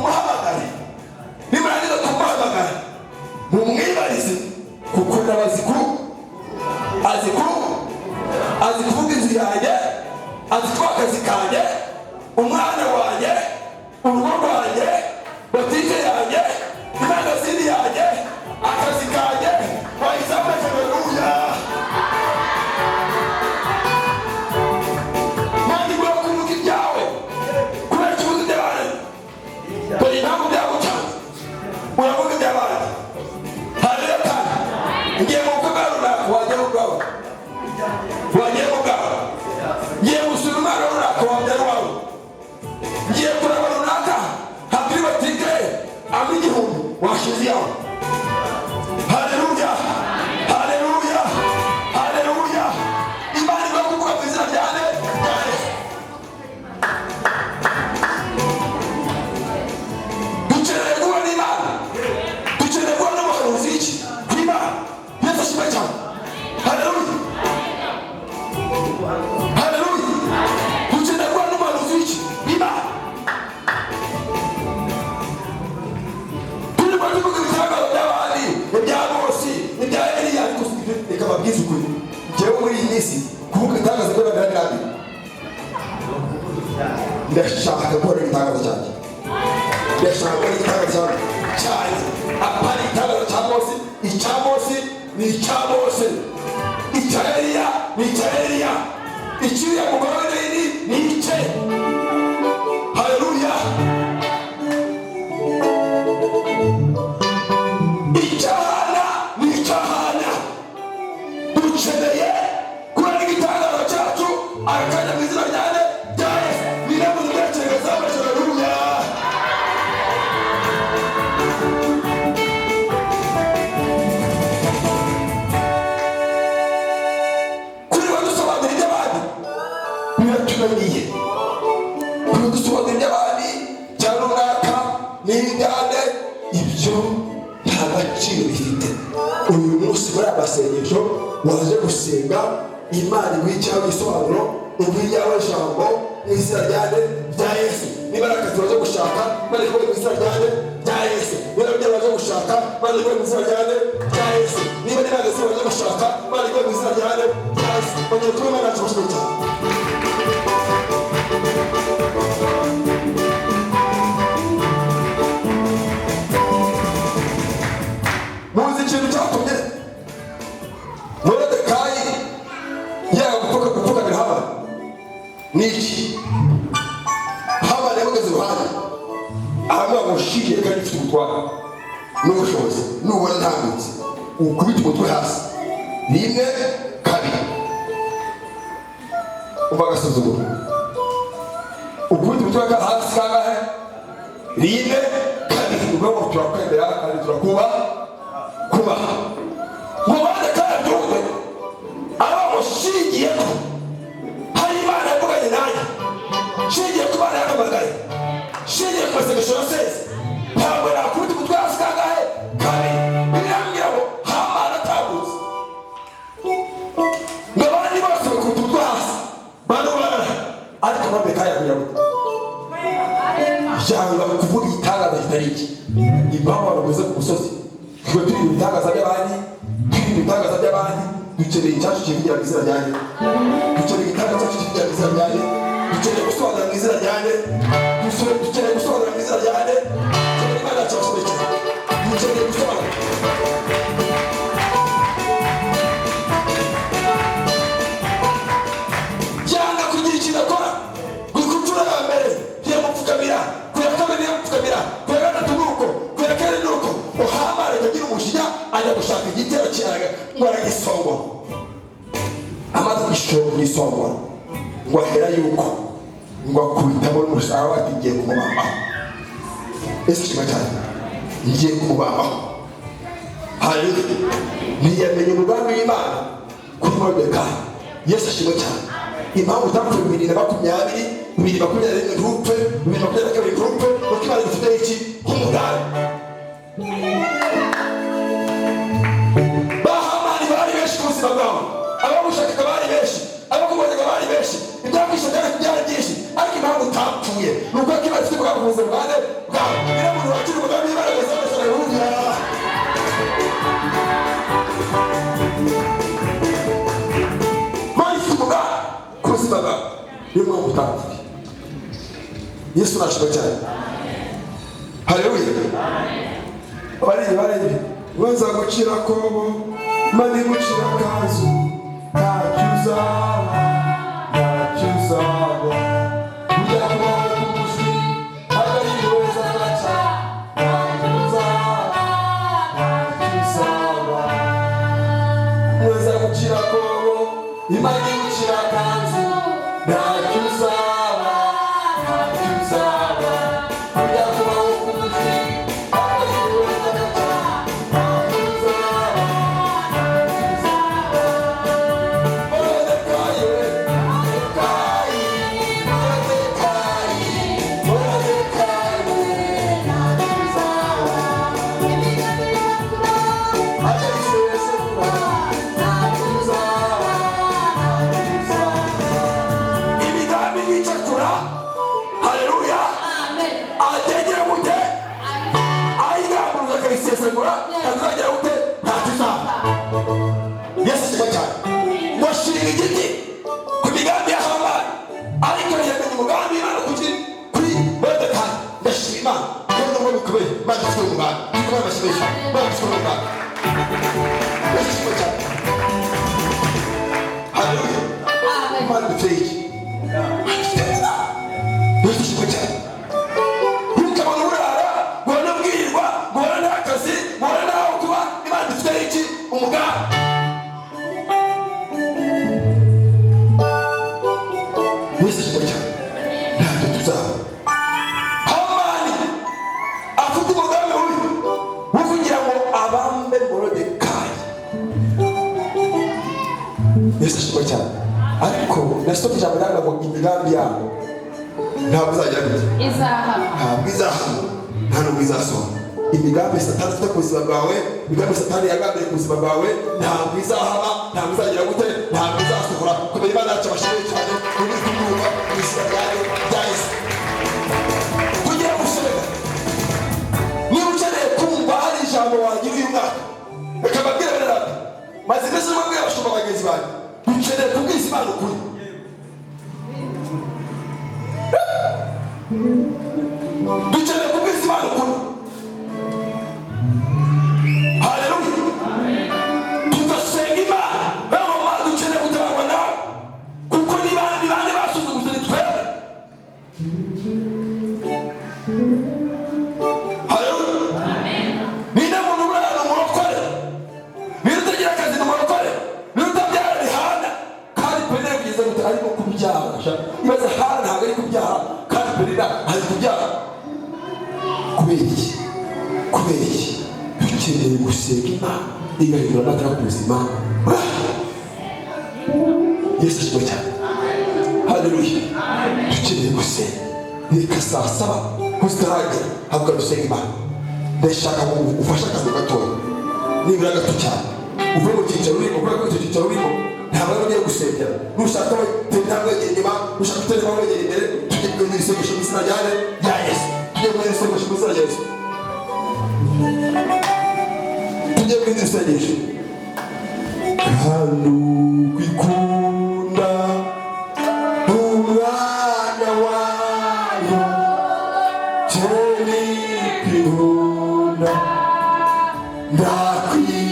mumuhamagare, nimurangiza kumuhamagara mumwibarize, kuko nawe azi kuvuga inzu yanjye, azi kuba akazi kanjye, umwana wanjye, urugo rwanjye, botike yanjye, imagazini yanjye, akazi kanjye. Wayizamuye haleluya. Mandi bwo kuvuga ibyawe kubera ikibuga cy'abantu, dore impamvu byagucanze uravuga iby'abantu. Haleluya. Ngiye mu kuvuga runaka wajya mu bwawe, wagiye mu bwawe, ngiye gusura umwana runaka wajya mu bwawe, ngiye kureba runaka hakiri botike amigihumbi washize yawe. Haleluya. Haleluya. Haleluya. Imana iba kuvuga mu izina ryanjye. Dukeneye kubona Imana, dukeneye kubona n'umuhanuzi iki Imana. Yesu ashimwe cyane. Haleluya. Haleluya. Dukeneye kubona n'umuhanuzi iki Imana. Turi bari kuvuga ibitangaro by'abandi, ibya Mose, ibya Eliya, ariko reka babwize ukuri. Njyewe muri iyi minsi kuvuga itangazo ry'abagaragara ndashaka gukora itangazo cyanjye, ndashaka gukora itangazo cyane. Apana itangazo cya Mose, icya Mose ni icya Mose, icya Eliya ni icya Eliya, icyuya mugabane ni icye. Haleluya. Icyahana ni icyahana. Dukeneye kubona igitangazo cyacu akajya mu izina ryanjye rya Yesu. Niba mutekereza haleluya. Kuri badusobanurira iby'abandi biratunaniye, kuri dusobanurira iby'abandi cya runaka n'ibijyane, ibyo nta gaciro bifite. Uyu munsi muri amasengesho waje gusenga Imana iguha icyawe igisobanuro, iguha iryawe jambo mu izina ryanjye rya Yesu. Niba ari akazi waje gushaka Imana iguhe mu izina ryanjye rya Yesu. Niba ari ibyo waje gushaka Imana iguhe mu izina ryanjye rya Yesu. Niba ari magazi waje gushaka Imana iguhe mu izina ryanjye rya Yesu. Ongera kuba Imana yacu cyane. Muzi ikintu cyatumye Moridekayi yanga gupfukamira Hamani ni iki? Hamani yamugeze iruhande aramubwira ngo ushingiye kandi ufite ubutware n'ubushobozi, nubona ntambutse ukubita umutwe hasi rimwe kabiri. Umva agasuzuguro, ukubita umutwe hasi kangahe? Rimwe kabiri. Ubwo turakwemera kandi turakubaha. Ngo Moridekayi abyumve abamushingiye ko hari Imana yavuganye nanjye, shingiye ku Mana yahamagaye, shingiye ku masengesho yaseze, ntabwo nakubita umutwe hasi kangahe? Kabiri. Birambwira ngo Hamani atambutse, ngo abandi bose bakubita umutwe hasi banubana, ariko Moridekayi agira ngo yanga kuvuga igitangaza kitari iki. Impamvu baguze ku musozi, twe turi mu bitangaza by'abandi, dukeneye icyacu kivugira mu izina ryanjye, dukeneye igitangaza cyacu kivugira mu izina ryanjye, dukeneye gusobanura mu izina ryanjye, dukeneye gusobanura mu izina ryanjye, dukeneye Imana yacu cyane, dukeneye gusobanura. Yanga kugira ikintu akora, ku nshuro ya mbere ntiyamupfukamira, ku ya kabiri ntiyamupfukamira, ku ya gatatu nuko, ku ya kane nuko. Hamani akagira umujinya ajya gushaka igitero cyane ngo aragisongora, amaze kugisongora ngo ahera yuko ngo akubitamo n'umusaraba ati ngiye kumubambaho. Yesu ashimwe cyane. Ngiye kumubambaho. Haleluya. Ntiyamenye umugambi w'Imana kuri Moridekayi. Yesu ashimwe cyane. Impamvu utapfuye 2020, 2021 groupe, 2022 groupe, kuko Imana ifite iki nk'umugambi. Bahamani bari benshi ku buzima bwawe, abagushaka bari benshi, abakubonaga bari benshi, ibyakwishe byari byinshi, ariko impamvu utapfuye ni uko Imana ifite ubwabo mu buzima bwawe. niyo mpamvu utapfuye. Yesu nashimwe cyane. Haleluya. Barindi waza gucira kobo mani gucira kazu ntacyo uzaba ujya kubaho k'umuzi hagari weza gaca ntacyo uzaba waza gucira kobo imani gucira kazu ntacyo uzaba ujya kubaho k'umuzi ariko nasoma ijambo ryanga ngo imigambi yabo ntabwo izagera gute ntabwo izahama nta nubwo izasohora. Imigambi Satani afite ku buzima bwawe, imigambi Satani yagambiriye ku buzima bwawe ntabwo izahama, ntabwo izagera gute, ntabwo izasohora. Kubera Imana yacu abashoboye cyane muri kubyumva mu izina rya Yesu. Tugiye gusenga. Niba ukeneye kumva hari ijambo wagira uyu mwaka reka mbabwire bene data maze mbese mwebwe abashumba bagenzi banjye dukeneye kubwiza Imana ukuri. Dukeneye kubwiza Imana ukuri. Haleluya. Tugasenga Imana baba Imana dukeneye gutabara nawe kuko ni bande basuzuguza ni twebwe. Haleluya. Ninde muntu urara umurokore ninde utagira akazi n'umurokore ninde utabyara rihana kandi penera kugeza gute ariko kubyara ibaze hana ntabwo ari kubyara kandi penera ari kubyara. Kubera iki dukeneye gusenga Imana igahindura amatara ku buzima. Yesu ashimwe cyane. Haleluya. Dukeneye gusenga reka saa saba kuzitaragera havuga dusenga Imana. Ndashaka ngo ufashe akazi gatoya nibura gato cyane uvuye mu cyicaro urimo uvuye ku cyicaro urimo ntabwo ari ugiye gusengera nushaka ntabwo wegera inyuma nushaka utereka wegera imbere tujye mu isengesho mu izina rya Yesu. Tujye mu isengesho mu izina rya Yesu. Tujye mu isengesho. Hano kwikunda umwana wayo cyane kwikunda ndakwikunda